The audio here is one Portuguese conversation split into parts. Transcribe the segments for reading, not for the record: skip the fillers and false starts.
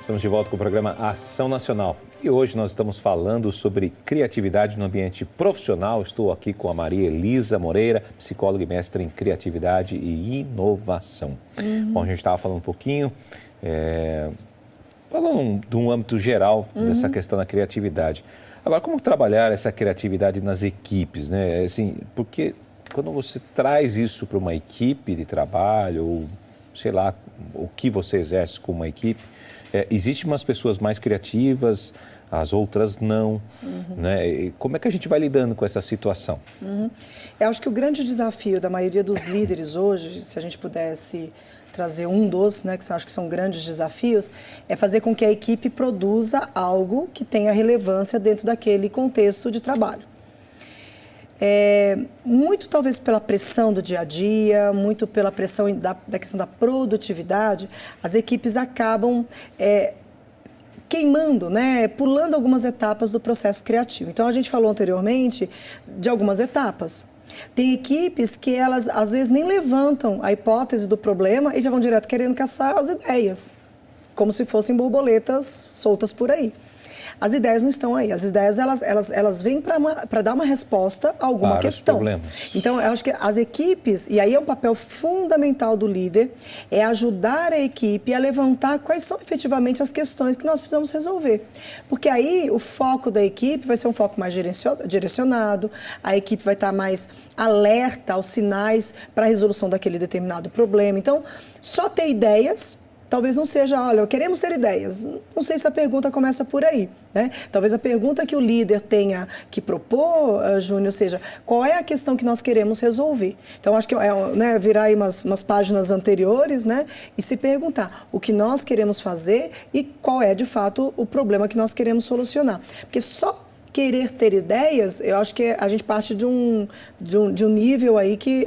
Estamos de volta com o programa Ação Nacional. E hoje nós estamos falando sobre criatividade no ambiente profissional. Estou aqui com a Maria Elisa Moreira, psicóloga e mestre em criatividade e inovação. Bom, a gente estava falando um pouquinho, falando de um âmbito geral dessa questão da criatividade. Agora, como trabalhar essa criatividade nas equipes, né? Assim, porque quando você traz isso para uma equipe de trabalho, ou sei lá, o que você exerce com uma equipe, existem umas pessoas mais criativas, as outras não, né? E como é que a gente vai lidando com essa situação? Eu acho que o grande desafio da maioria dos líderes hoje, se a gente pudesse trazer um dos, né, que eu acho que são grandes desafios, é fazer com que a equipe produza algo que tenha relevância dentro daquele contexto de trabalho. Muito talvez pela pressão do dia a dia, muito pela pressão da questão da produtividade, as equipes acabam queimando, né, pulando algumas etapas do processo criativo. Então, a gente falou anteriormente de algumas etapas. Tem equipes que elas, às vezes, nem levantam a hipótese do problema e já vão direto querendo caçar as ideias, como se fossem borboletas soltas por aí. As ideias não estão aí. As ideias, elas vêm para dar uma resposta a alguma questão. Problemas. Então, eu acho que as equipes, e aí é um papel fundamental do líder, é ajudar a equipe a levantar quais são efetivamente as questões que nós precisamos resolver. Porque aí o foco da equipe vai ser um foco mais direcionado, a equipe vai estar mais alerta aos sinais para a resolução daquele determinado problema. Então, só ter ideias talvez não seja, olha, queremos ter ideias. Não sei se a pergunta começa por aí, né? Talvez a pergunta que o líder tenha que propor, Júnior, seja, qual é a questão que nós queremos resolver? Então, acho que né, virar aí umas páginas anteriores, né? E se perguntar o que nós queremos fazer e qual é, de fato, o problema que nós queremos solucionar. Porque só querer ter ideias, eu acho que a gente parte de um nível aí que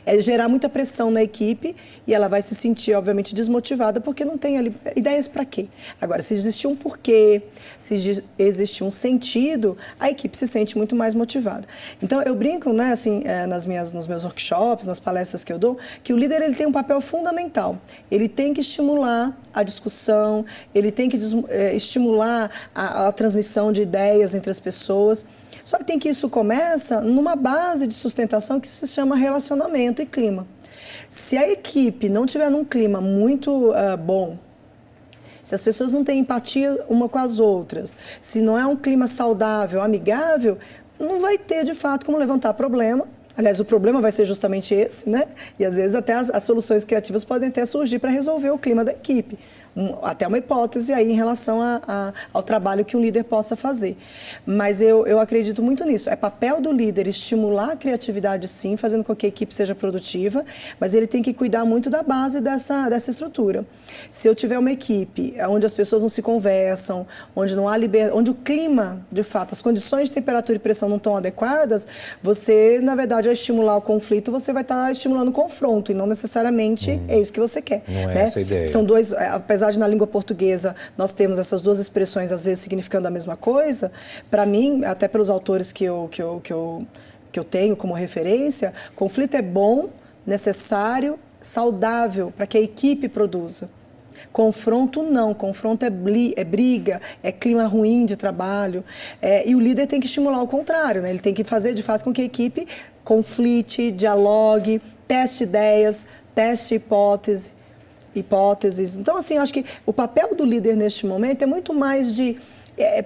é gerar muita pressão na equipe e ela vai se sentir, obviamente, desmotivada porque não tem ali ideias para quê. Agora, se existir um porquê, se existir um sentido, a equipe se sente muito mais motivada. Então, eu brinco, né, assim, nos meus workshops, nas palestras que eu dou, que o líder ele tem um papel fundamental. Ele tem que estimular a discussão, ele tem que estimular a transmissão de ideias entre as pessoas. Só que isso começa numa base de sustentação que se chama relacionamento e clima. Se a equipe não tiver num clima muito bom, se as pessoas não têm empatia uma com as outras, se não é um clima saudável, amigável, não vai ter de fato como levantar problema. Aliás, o problema vai ser justamente esse, né? E às vezes até as soluções criativas podem até surgir para resolver o clima da equipe. Até uma hipótese aí em relação ao trabalho que um líder possa fazer. Mas eu acredito muito nisso. É papel do líder estimular a criatividade, sim, fazendo com que a equipe seja produtiva, mas ele tem que cuidar muito da base dessa estrutura. Se eu tiver uma equipe onde as pessoas não se conversam, onde não há onde o clima, de fato, as condições de temperatura e pressão não estão adequadas, você, na verdade, ao estimular o conflito, você vai estar estimulando o confronto, e não necessariamente é isso que você quer. Não né? É essa a ideia. São dois, apesar de na língua portuguesa nós temos essas duas expressões às vezes significando a mesma coisa, para mim, até pelos autores que eu tenho como referência, conflito é bom, necessário, saudável para que a equipe produza. Confronto não, confronto é briga, é clima ruim de trabalho, e o líder tem que estimular o contrário, né? Ele tem que fazer de fato com que a equipe conflite, dialogue, teste ideias, teste hipóteses. Então, assim, eu acho que o papel do líder neste momento é muito mais de...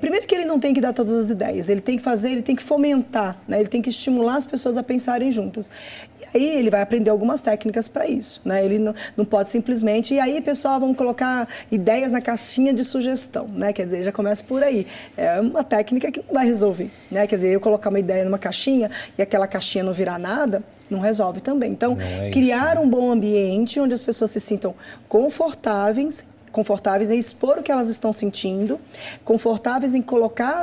primeiro que ele não tem que dar todas as ideias, ele tem que fazer, ele tem que fomentar, né? Ele tem que estimular as pessoas a pensarem juntas. E aí ele vai aprender algumas técnicas para isso, né? Ele não pode simplesmente... E aí, pessoal, vamos colocar ideias na caixinha de sugestão, né? Quer dizer, já começa por aí. É uma técnica que não vai resolver, né? Quer dizer, eu colocar uma ideia numa caixinha e aquela caixinha não virar nada... não resolve também. Então, criar um bom ambiente onde as pessoas se sintam confortáveis em expor o que elas estão sentindo, confortáveis em colocar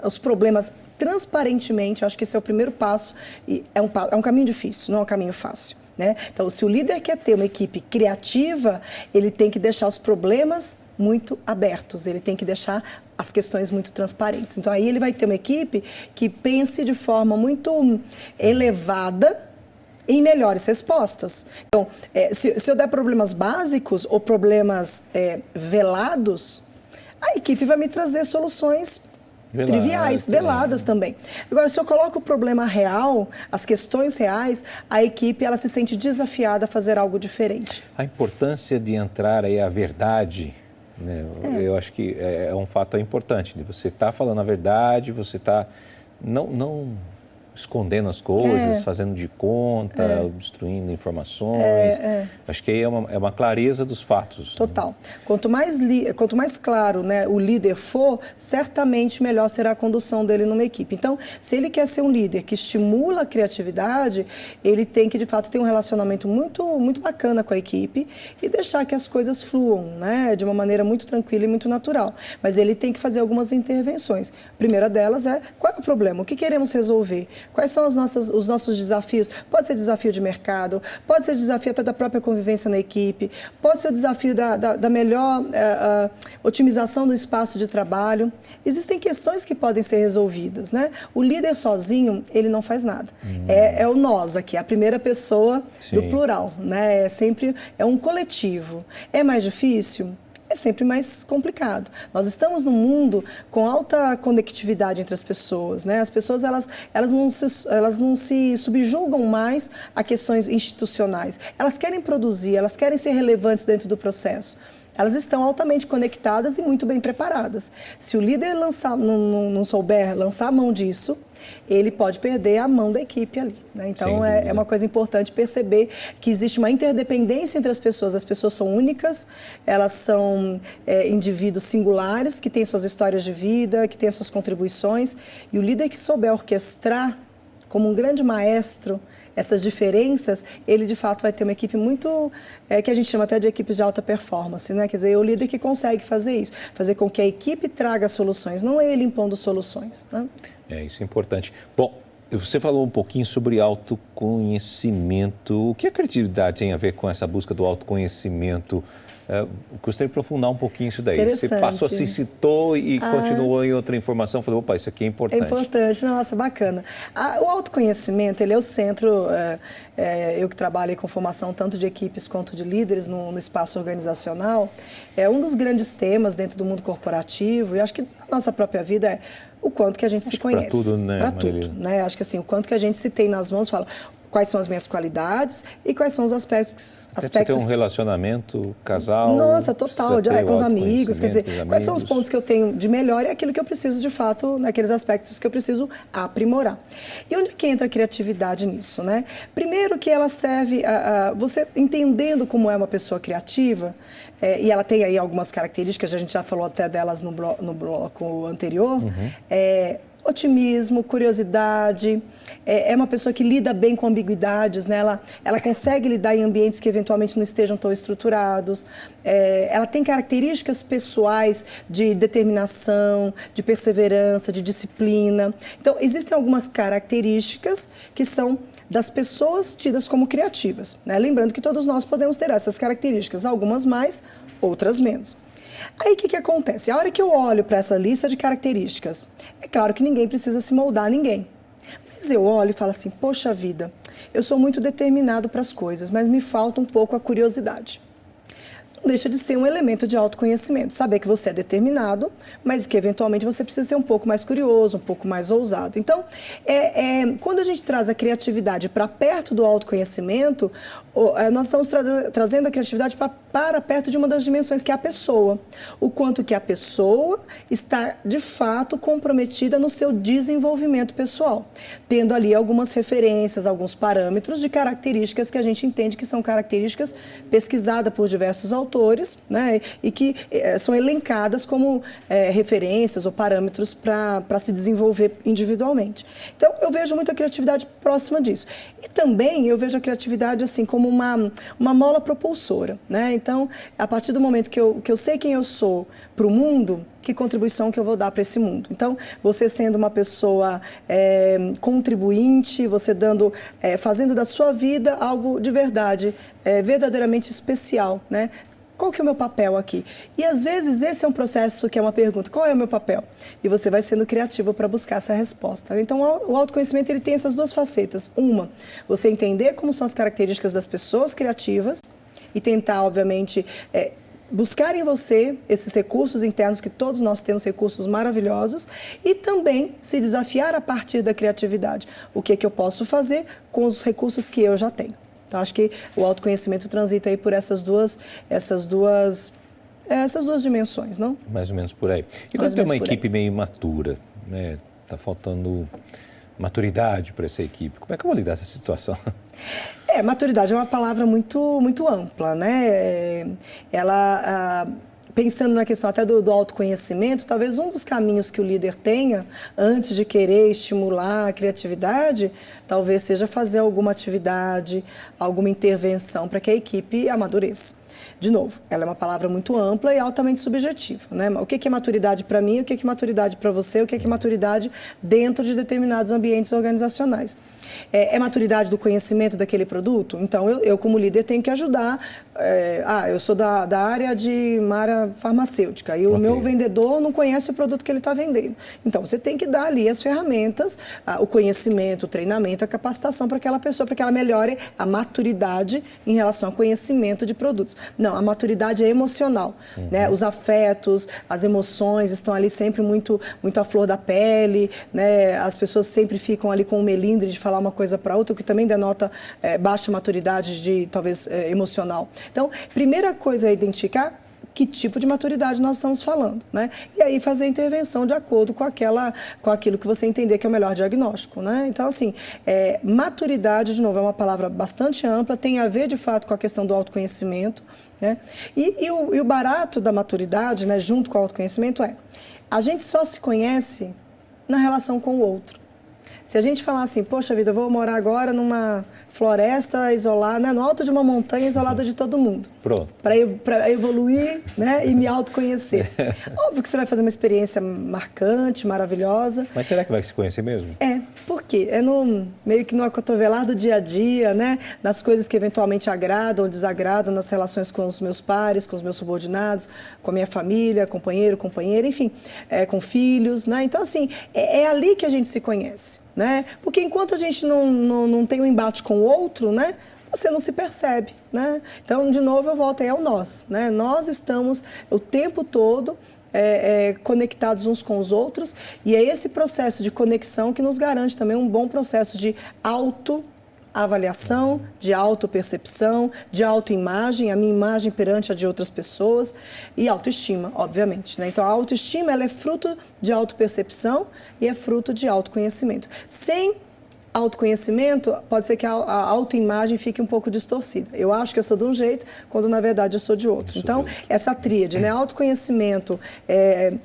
os problemas transparentemente. Eu acho que esse é o primeiro passo e é um caminho difícil, não é um caminho fácil, né? Então, se o líder quer ter uma equipe criativa, ele tem que deixar os problemas muito abertos, ele tem que deixar as questões muito transparentes. Então, aí ele vai ter uma equipe que pense de forma muito elevada em melhores respostas. Então, se eu der problemas básicos ou problemas velados, a equipe vai me trazer soluções triviais, veladas também. Agora, se eu coloco o problema real, as questões reais, a equipe ela se sente desafiada a fazer algo diferente. A importância de entrar aí a verdade, né? Eu acho que é um fato importante. Você está falando a verdade, você está não escondendo as coisas, fazendo de conta, obstruindo informações. Acho que aí é uma clareza dos fatos. Total. Né? Quanto mais claro, né, o líder for, certamente melhor será a condução dele numa equipe. Então, se ele quer ser um líder que estimula a criatividade, ele tem que, de fato, ter um relacionamento muito, muito bacana com a equipe e deixar que as coisas fluam, né, de uma maneira muito tranquila e muito natural. Mas ele tem que fazer algumas intervenções. A primeira delas é, qual é o problema? O que queremos resolver? Quais são os nossos desafios? Pode ser desafio de mercado, pode ser desafio até da própria convivência na equipe, pode ser o desafio da melhor otimização do espaço de trabalho. Existem questões que podem ser resolvidas, né? O líder sozinho, ele não faz nada. É o nós aqui, a primeira pessoa do plural, né? É um coletivo. É mais difícil? É sempre mais complicado. Nós estamos num mundo com alta conectividade entre as pessoas, né? As pessoas elas não se subjugam mais a questões institucionais. Elas querem produzir, elas querem ser relevantes dentro do processo. Elas estão altamente conectadas e muito bem preparadas. Se o líder não souber lançar a mão disso, ele pode perder a mão da equipe ali, né? Então, é uma coisa importante perceber que existe uma interdependência entre as pessoas são únicas, elas são indivíduos singulares, que têm suas histórias de vida, que têm suas contribuições, e o líder que souber orquestrar, como um grande maestro, essas diferenças, ele de fato vai ter uma equipe muito, que a gente chama até de equipes de alta performance, né? Quer dizer, é o líder que consegue fazer isso, fazer com que a equipe traga soluções, não é ele impondo soluções, né? Isso é importante. Bom, você falou um pouquinho sobre autoconhecimento. O que a criatividade tem a ver com essa busca do autoconhecimento? Gostaria de aprofundar um pouquinho isso daí. Você passou assim, citou e continuou em outra informação, falou, opa, isso aqui é importante. É importante, nossa, bacana. O autoconhecimento, ele é o centro, eu que trabalho com formação tanto de equipes quanto de líderes no espaço organizacional, é um dos grandes temas dentro do mundo corporativo, e acho que na nossa própria vida é o quanto que a gente se conhece. Para tudo, né? Para tudo, né? Acho que assim, o quanto que a gente se tem nas mãos, fala quais são as minhas qualidades e quais são os aspectos... Você ter um relacionamento, casal... Nossa, total, com os amigos, quer dizer, quais são os pontos que eu tenho de melhor e aquilo que eu preciso, de fato, naqueles aspectos que eu preciso aprimorar. E onde que entra a criatividade nisso, né? Primeiro que ela serve você entendendo como é uma pessoa criativa, e ela tem aí algumas características, a gente já falou até delas no bloco anterior, otimismo, curiosidade, é uma pessoa que lida bem com ambiguidades, né? Ela consegue lidar em ambientes que eventualmente não estejam tão estruturados, ela tem características pessoais de determinação, de perseverança, de disciplina. Então, existem algumas características que são das pessoas tidas como criativas, né? Lembrando que todos nós podemos ter essas características, algumas mais, outras menos. Aí o que acontece? A hora que eu olho para essa lista de características, é claro que ninguém precisa se moldar a ninguém. Mas eu olho e falo assim, poxa vida, eu sou muito determinado para as coisas, mas me falta um pouco a curiosidade. Não deixa de ser um elemento de autoconhecimento, saber que você é determinado, mas que eventualmente você precisa ser um pouco mais curioso, um pouco mais ousado. Então, quando a gente traz a criatividade para perto do autoconhecimento, nós estamos trazendo a criatividade para perto de uma das dimensões, que é a pessoa. O quanto que a pessoa está, de fato, comprometida no seu desenvolvimento pessoal, tendo ali algumas referências, alguns parâmetros de características que a gente entende que são características pesquisadas por diversos autores, né, e que são elencadas como referências ou parâmetros para se desenvolver individualmente. Então, eu vejo muita criatividade próxima disso. E também eu vejo a criatividade assim como uma mola propulsora, né? Então, a partir do momento que eu sei quem eu sou para o mundo, que contribuição que eu vou dar para esse mundo. Então, você sendo uma pessoa contribuinte, você fazendo da sua vida algo de verdade, verdadeiramente especial, né? Qual que é o meu papel aqui? E às vezes esse é um processo que é uma pergunta, qual é o meu papel? E você vai sendo criativo para buscar essa resposta. Então o autoconhecimento ele tem essas duas facetas. Uma, você entender como são as características das pessoas criativas e tentar, obviamente, buscar em você esses recursos internos, que todos nós temos recursos maravilhosos, e também se desafiar a partir da criatividade. O que é que eu posso fazer com os recursos que eu já tenho? Então, acho que o autoconhecimento transita aí por essas duas dimensões, não? Mais ou menos por aí. E quando tem uma equipe meio imatura, né? Está faltando maturidade para essa equipe, como é que eu vou lidar com essa situação? Maturidade é uma palavra muito, muito ampla, né? Pensando na questão até do autoconhecimento, talvez um dos caminhos que o líder tenha, antes de querer estimular a criatividade, talvez seja fazer alguma atividade, alguma intervenção para que a equipe amadureça. De novo, ela é uma palavra muito ampla e altamente subjetiva, né? O que é maturidade para mim, o que é maturidade para você, o que é maturidade dentro de determinados ambientes organizacionais. É maturidade do conhecimento daquele produto? Então, eu como líder tenho que ajudar. Eu sou da área de uma área farmacêutica e o meu vendedor não conhece o produto que ele está vendendo. Então, você tem que dar ali as ferramentas, o conhecimento, o treinamento, a capacitação para aquela pessoa, para que ela melhore a maturidade em relação ao conhecimento de produtos. Não, a maturidade é emocional, né? Os afetos, as emoções estão ali sempre muito, muito à flor da pele, né? As pessoas sempre ficam ali com o melindre de falar uma coisa para outra, o que também denota baixa maturidade talvez emocional. Então, primeira coisa é identificar que tipo de maturidade nós estamos falando, né? E aí fazer a intervenção de acordo com aquilo que você entender que é o melhor diagnóstico, né? Então, assim, maturidade, de novo, é uma palavra bastante ampla, tem a ver, de fato, com a questão do autoconhecimento, né? E o barato da maturidade, né, junto com o autoconhecimento, a gente só se conhece na relação com o outro. Se a gente falar assim, poxa vida, eu vou morar agora numa floresta isolada, né, no alto de uma montanha isolada de todo mundo. Pronto. Para evoluir, né, e me autoconhecer. Óbvio que você vai fazer uma experiência marcante, maravilhosa. Mas será que vai se conhecer mesmo? Por quê? Meio que no acotovelar do dia a dia, né, nas coisas que eventualmente agradam ou desagradam, nas relações com os meus pares, com os meus subordinados, com a minha família, companheiro, companheira, enfim, com filhos, né? Então, assim, é ali que a gente se conhece. Né? Porque enquanto a gente não tem um embate com o outro, né, você não se percebe, né? Então, de novo, eu volto aí ao nós, né? Nós estamos o tempo todo conectados uns com os outros e é esse processo de conexão que nos garante também um bom processo de autoavaliação, de autopercepção, de autoimagem, a minha imagem perante a de outras pessoas e autoestima, obviamente, né? Então, a autoestima ela é fruto de autopercepção e é fruto de autoconhecimento. Sem autoconhecimento, pode ser que a autoimagem fique um pouco distorcida. Eu acho que eu sou de um jeito, quando na verdade eu sou de outro. Então, essa tríade, né? Autoconhecimento,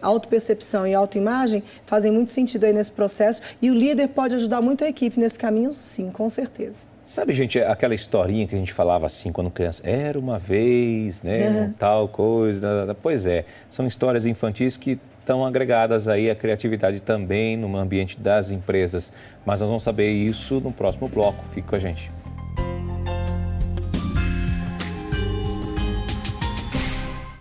autopercepção e autoimagem fazem muito sentido aí nesse processo e o líder pode ajudar muito a equipe nesse caminho, sim, com certeza. Sabe, gente, aquela historinha que a gente falava assim quando criança, era uma vez, né, tal coisa. Pois são histórias infantis que estão agregadas aí à criatividade também no ambiente das empresas. Mas nós vamos saber isso no próximo bloco. Fique com a gente.